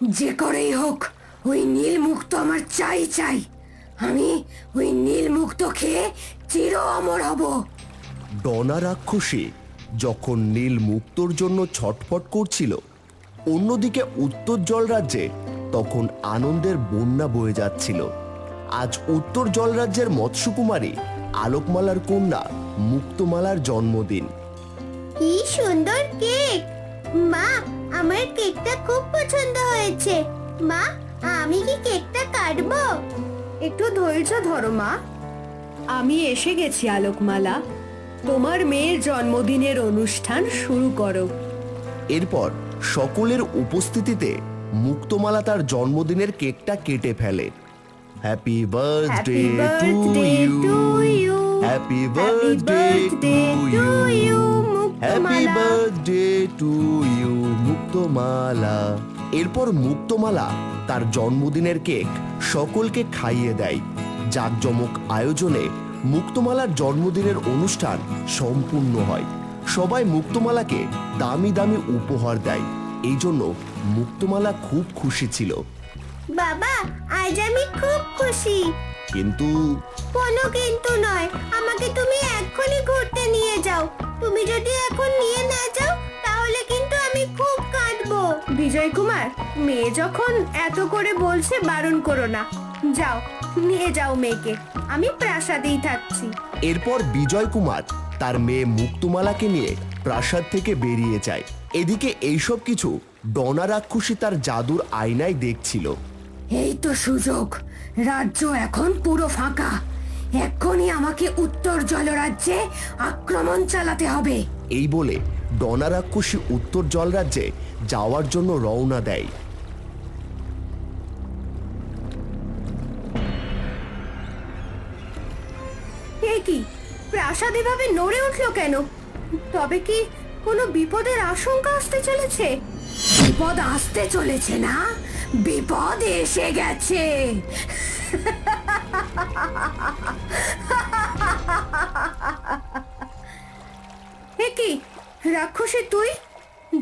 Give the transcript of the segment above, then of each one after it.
যে করেই হোক ওই নীল মুক্ত আমার চাই চাই। আমি ওই নীল মুক্ত খেয়ে চির অমর হব। ডনা রাক্ষসী যখন নীল মুক্তোর জন্য ছটফট করছিল, অন্যদিকে উত্তর জল রাজ্যে তখন আনন্দের বন্যা বয়ে যাচ্ছিল। আজ উত্তর জল রাজ্যের মৎস্যকুমারী আলোকমালার কন্যা মুক্তমালার জন্মদিন। কি সুন্দর কেক! মা, আমার কেকটা খুব পছন্দ হয়েছে। মা, আমি কি কেকটা কাটবো? একটু ধৈর্য ধরো মা, আমি এসে গেছি আলোকমালা। তোমার মেয়ের জন্মদিনের অনুষ্ঠান শুরু করো। এরপর সকলের উপস্থিতিতে মুক্তমালা তার জন্মদিনের কেকটা কেটে ফেলে। Happy birthday to you, happy birthday to you, happy birthday to you Muktamala. এরপর মুক্তমালা তার জন্মদিনের কেক সকলকে খাইয়ে দেয়। জাঁকজমক আয়োজনে মুক্তমালার জন্মদিনের অনুষ্ঠান সম্পূর্ণ হয়। সবাই মুক্তমালাকে দামি দামি উপহার দেয়। এই জন্য মুক্তমালা খুব খুশি ছিল। বাবা, আজ আমি খুব খুশি। কিন্তু কোনো কিন্তু নয়, আমাকে তুমি এক্ষুনি ঘুরতে নিয়ে যাও। তুমি যদি এখন নিয়ে না যাও তাহলে কিন্তু আমি খুব কাঁদবো। বিজয় কুমার, মেয়ে যখন এত করে বলছে বারণ করো না। যাও, নিয়ে যাও মেয়েকে, আমি প্রাসাদেই থাকছি। এরপর বিজয় কুমার তার মেয়ে মুক্তমালাকে নিয়ে প্রাসাদ থেকে বেরিয়ে যায়। এদিকে এইসব কিছু ডনা রাক্ষসী তার জাদুর আয়নায় দেখছিল। এই তো সুযোগ, রাজ্য এখন পুরো ফাঁকা। এক্ষুনি আমাকে উত্তর জলরাজ্যে আক্রমণ চালাতে হবে। এই বলে ডনা রাক্ষসী উত্তর জল রাজ্যে যাওয়ার জন্য রওনা দেয়। এ কি, প্রাসাদ এভাবে নড়ে উঠলো কেন? তবে কি কোনো বিপদের আশঙ্কা আসতে চলেছে? বিপদ আসতে চলেছে না, বিপদ এসে গেছে। এ কি রাক্ষসী, তুই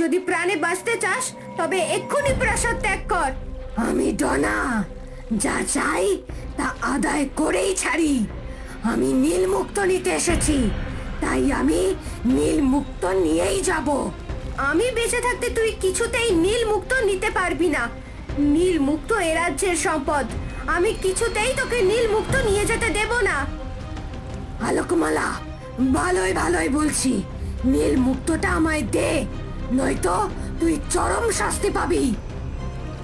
যদি প্রাণে বাঁচতে চাস তবে এক্ষুনি প্রাসাদ ত্যাগ কর। আমি ডনা, যা চাই তা আদায় করেই ছাড়ি। আমি নীল মুক্ত নিতে এসেছি, তাই আমি নীল মুক্ত নিয়েই যাব। আমি বেঁচে থাকতে তুই কিছুতেই নীল মুক্ত নিতে পারবি না। নীল মুক্ত এ রাজ্যের সম্পদ, আমি কিছুতেই তোকে নীল মুক্ত নিয়ে যেতে দেব না। আলোকমালা, ভালোই ভালোই বলছি, নীল মুক্তটা আমায় দে, নয়তো তুই চরম শাস্তি পাবি।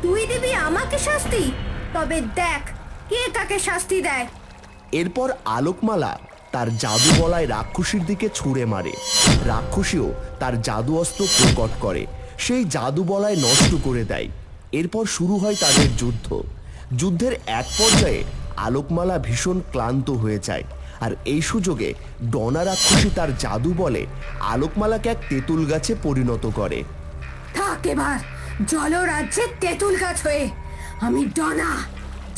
তুই দিবি আমাকে শাস্তি? তবে দেখ কে কাকে শাস্তি দেয়। এরপর আলোকমালা তার জাদু বলায় রাক্ষসীর দিকে ছুঁড়ে মারে। রাক্ষসীও তার জাদু অস্ত্র প্রকট করে, সেই জাদু বলায় নষ্ট করে দেয়। এরপর শুরু হয় তাদের যুদ্ধ। যুদ্ধের এক পর্যায়ে আলোকমালা ভীষণ ক্লান্ত হয়ে যায়, আর এই সুযোগে ডনা রাক্ষসী তার জাদু বলে আলোকমালাকে এক তেঁতুল গাছে পরিণত করে। থাক এবার জলরাজ্যে তেঁতুল গাছ হয়ে। আমি ডনা,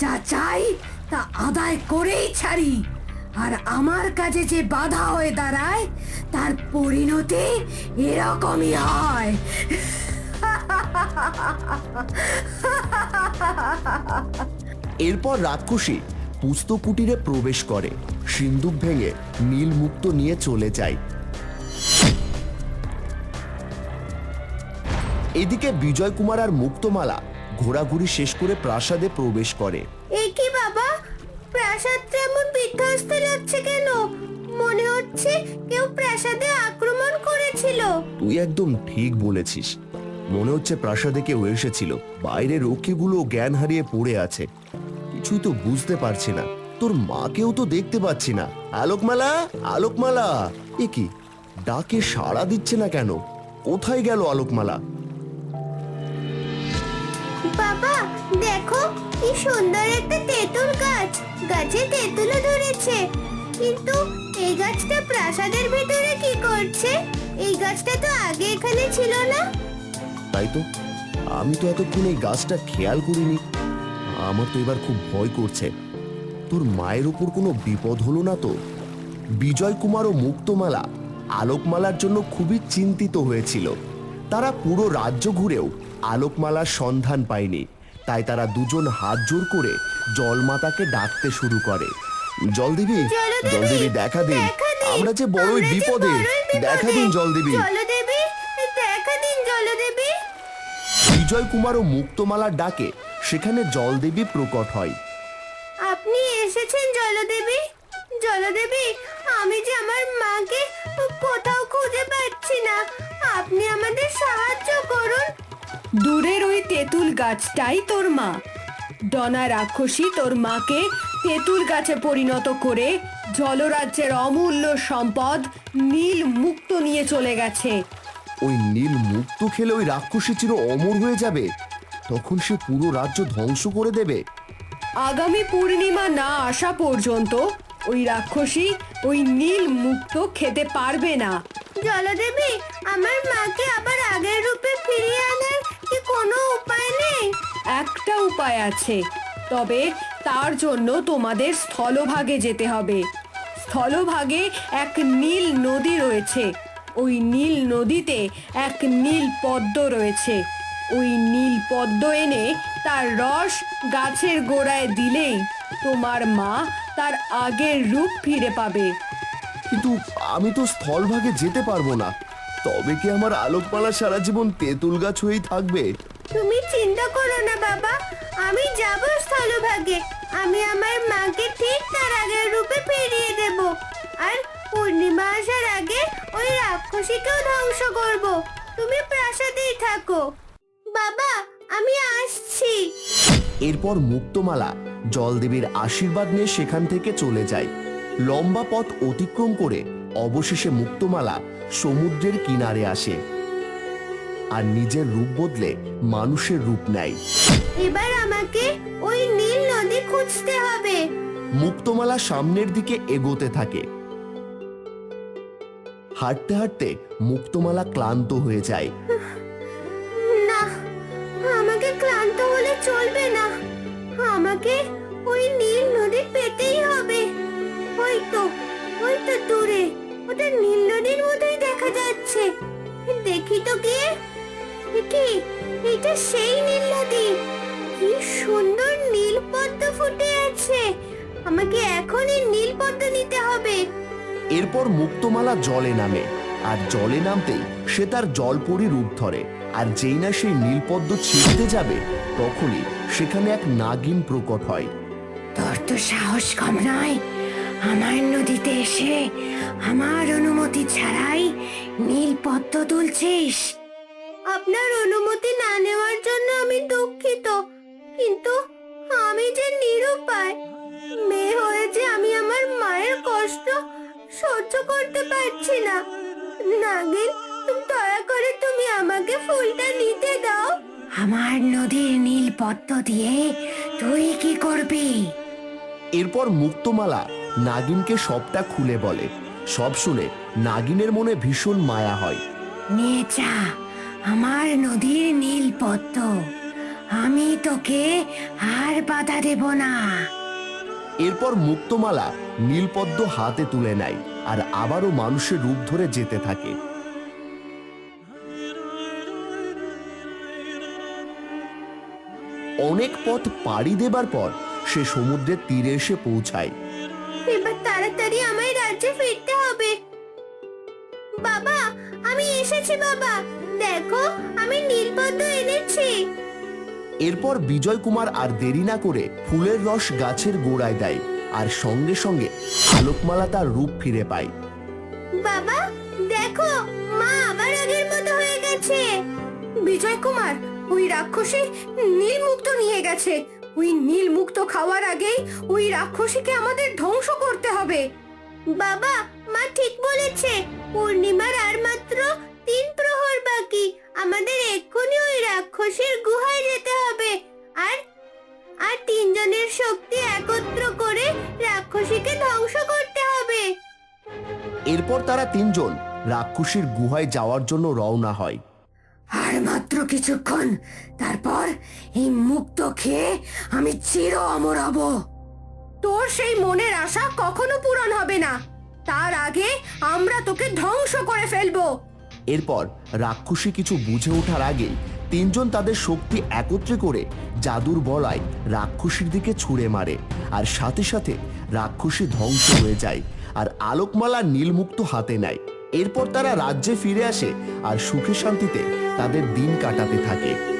যা চাই তা আদায় করেই ছাড়ি। আর আমার কাজে যে বাধা হয়ে দাঁড়ায় তার পরিণতি এরকমই হয়। এরপর রাক্ষসী পুস্তক কুটিরে প্রবেশ করে, সিন্দুক ভেঙে নীল মুক্ত নিয়ে চলে যায়। এদিকে বিজয় কুমার আর মুক্তমালা ঘোরাঘুরি শেষ করে প্রাসাদে প্রবেশ করে। এ কি বাবা, প্রাসাদটা এমন বিধ্বস্ত লাগছে কেন? মনে হচ্ছে কেউ প্রাসাদে আক্রমণ করেছিল। তুই একদম ঠিক বলেছিস, মনে হচ্ছে প্রাসাদে কেউ এসেছিল। বাইরে রক্ষীগুলো জ্ঞান হারিয়ে পড়ে আছে, কিছুই তো বুঝতে পারছি না। তোর মাকেও তো দেখতে পাচ্ছি না। আলোকমালা, আলোকমালা, এ কি, ডাকে সাড়া দিচ্ছে না কেন? কোথায় গেল আলোকমালা? বাবা দেখো, কি সুন্দর একটা তেঁতুল গাছ, গাছে তেঁতুলও ধরেছে। কিন্তু এই গাছটা প্রাসাদের ভেতরে কি করছে? এই গাছটা তো আগে এখানে ছিল না। তাই তো, আমি তো এতক্ষণ এই গাছটা খেয়াল করিনি। আমার তো এবার খুব ভয় করছে। তোর মায়ের উপর কোনো বিপদ হলো না তো? বিজয় কুমার ও মুক্তমালা আলোকমালার জন্য খুবই চিন্তিত হয়েছিল। তারা পুরো রাজ্য ঘুরেও আলোকমালার সন্ধান পায়নি। তাই তারা দুজন হাত জোর করে জলমাতাকে ডাকতে শুরু করে। জলদেবী, জলদেবী, জলদেবী দেখা দিন, দেখা দিন, আমরা যে বড়ই আমরা যে বিপদে, বড়ই বিপদে। দেখা দিন জলদেবী। জলদেবী, দেখা দিন জলদেবী। বিজয় কুমার ও মুক্তমালার ডাকে সেখানে জলদেবী প্রকট হয়। আপনি এসেছেন জলদেবী? জলদেবী, আমি যে আমার মাকে কোথাও খুঁজে পাচ্ছি না, আপনি আমাদের সাহায্য করুন। দূরের ওই তেঁতুল গাছটাই তোর মা। ডনা রাক্ষসী তোর মাকে তেঁতুল গাছে পরিণত করে জলরাজ্যের অমূল্য সম্পদ নীল মুক্ত নিয়ে চলে গেছে। ওই নীল মুক্ত খেলে ওই রাক্ষসী চির অমর হয়ে যাবে, তখন সে পুরো রাজ্য ধ্বংস করে দেবে। আগামী পূর্ণিমা না আসা পর্যন্ত ওই রাক্ষসী ওই নীল মুক্ত খেতে পারবে না। জলদেবী, আমার মাকে আবার আগের রূপে ফিরিয়ে আনার কি কোনো উপায় নেই? একটা উপায় আছে, তবে তার জন্য তোমাদের স্থলভাগে যেতে হবে। স্থলভাগে এক নীল নদী রয়েছে। ওই নীল নদীতে এক নীল পদ্ম রয়েছে। ওই নীল পদ্ম এনে তার রস গাছের গোড়ায় দিলেই তোমার মা তার আগের রূপ ফিরে পাবে। কিন্তু আমি তো স্থলভাগে যেতে পারবো না, তবে কি আমার আলোকমালা সারা জীবন তেঁতুল গাছ হয়েই থাকবে? তুমি চিন্তা করো না বাবা, আমি যাব স্থলভাগে। আমি আমার মাকে ঠিক তার আগের রূপে ফিরিয়ে দেব, আর পূর্ণিমা আসার আগে ওই রাক্ষসীকেও ধ্বংস করব। তুমি প্রাসাদেই থাকো। বাবা, আমি আসছি। এরপর মুক্তমালা জলদেবীর আশীর্বাদ নিয়ে সেখান থেকে চলে যায়। লম্বা পথ অতিক্রম করে অবশেষে মুক্তমালা সমুদ্রের কিনারে আসে আর নিজের রূপ বদলে মানুষের রূপ নেয়। এবার আমাকে ওই নীল নদী খুঁজতে হবে। মুক্তমালা সামনের দিকে এগোতে থাকে। হাঁটতে হাঁটতে মুক্তমালা ক্লান্ত হয়ে যায়। না, আমাকে ক্লান্ত হলে চলবে না। আমাকে ওই নীল নদী পেতেই হবে। ওই তো দূরে ওটা নীল নদীর মতোই দেখা যাচ্ছে। দেখি তো গিয়ে। কি, এটা সেই নীল নদী? কি সুন্দর নীল পদ্ম ফুটে আছে। আমাকে এখনই নীল পদ্ম নিতে হবে। এরপর মুক্তমালা জলে নামে, আর জলে নামতেই সে তার জলপরি রূপ ধরে। আর যেই না সেই নীলপদ্ম ছিঁড়তে যাবে, তখনই সেখানে এক নাগিন প্রকট হয়। তোর তো সাহস কম নয়, আমার নদীতে এসে আমার অনুমতি ছাড়াই নীল পদ্ম তুলছিস। আপনার অনুমতি না নেওয়ার জন্য আমি দুঃখিত, কিন্তু আমি যে নিরুপায়। মেয়ে হয়ে যে আমি আমার মায়ের কষ্ট সহ্য করতে পারছি না। নাগিন, দয়া করে তুমি আমাকে ফুলটা নিতে দাও। আমার নদীর নীল পদ্ম দিয়ে তুই কি করবি? এরপর মুক্তমালা নাগিনকে সবটা খুলে বলে। সব শুনে নাগিনের মনে ভীষণ মায়া হয়। নিয়ে যা আমার নদীর নীল পদ্ম, আমি তোকে আর বাধা দেব না। এরপর মুক্তমালা নীলপদ্ম হাতে তুলে নেয় আর আবারও মানুষের রূপ ধরে যেতে থাকে। অনেক পথ পাড়ি দেবার পর সে সমুদ্রের তীরে এসে পৌঁছায়। এবার তাড়াতাড়ি আমায় রাজ্যে ফিরতে হবে। বাবা, আমি এসেছি বাবা। দেখো, আমি নীলপদ্ম এনেছি। এরপর বিজয় কুমার আর দেরি না করে ফুলের রস গাছের গোড়ায় দেয়, আর সঙ্গে সঙ্গে আলোকমালা তার রূপ ফিরে পায়। বাবা, দেখো, মা আবার আগের মতো হয়ে গেছে। বিজয় কুমার, ওই রাক্ষসী নীল মুক্ত নিয়ে গেছে। ওই নীল মুক্ত খাওয়ার আগেই ওই রাক্ষসীকে আমাদের ধ্বংস করতে হবে। বাবা, মা ঠিক বলেছে। পূর্ণিমার আর মাত্র 3 প্রহর বাকি। আমাদের এক্ষুনি ওই রাক্ষসীর গুহায় যেতে হবে, আর 3 জনের শক্তি একত্র করে রাক্ষসীকে ধ্বংস করতে হবে। এরপর তারা তিনজন রাক্ষসীর গুহায় যাওয়ার জন্য রওনা হয়। আর মাত্র কিছুক্ষণ, তারপর এই মুক্ত খেয়ে আমি চির অমর হব। তোর সেই মনের আশা কখনো পূরণ হবে না। তার আগে আমরা তোকে ধ্বংস করে ফেলবো। এরপর রাক্ষসী কিছু বুঝে ওঠার আগেই তিনজন তাদের শক্তি একত্রে করে জাদুর বলায় রাক্ষসীর দিকে ছুঁড়ে মারে, আর সাথে সাথে রাক্ষসী ধ্বংস হয়ে যায় আর আলোকমালা নীলমুক্ত হাতে নেয়। এরপর তারা রাজ্যে ফিরে আসে আর সুখে শান্তিতে তাদের দিন কাটাতে থাকে।